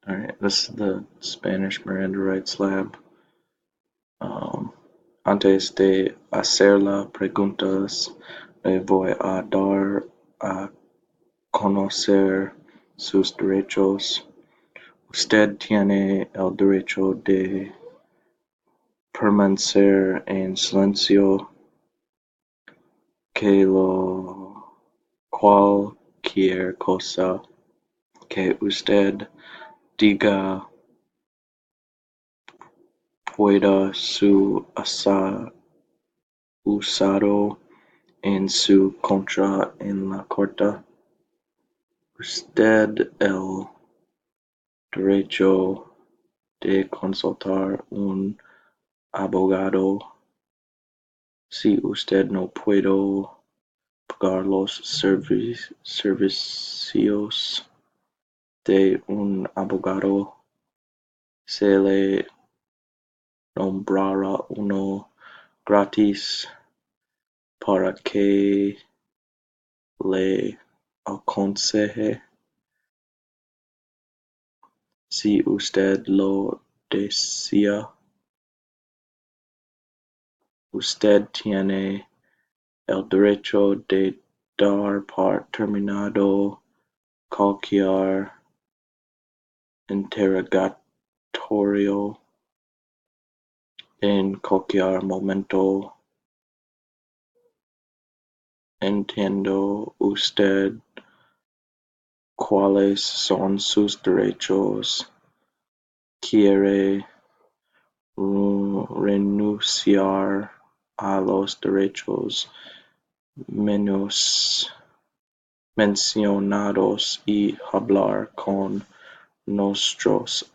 Alright, this is the Spanish Miranda rights lab. Antes de hacerle preguntas, le voy a dar a conocer sus derechos. Usted tiene el derecho de permanecer en silencio, que cualquier cosa que usted diga pueda ser usado en su contra en la corte. Usted el derecho de consultar un abogado si usted no puede pagar los servicios de un abogado. Se le nombrará uno gratis para que le aconseje si usted lo desea. Usted tiene el derecho de dar por terminado cualquier interrogatorio en cualquier momento. ¿Entiende usted cuáles son sus derechos? ¿Quiere renunciar a los derechos mencionados y hablar con nosotros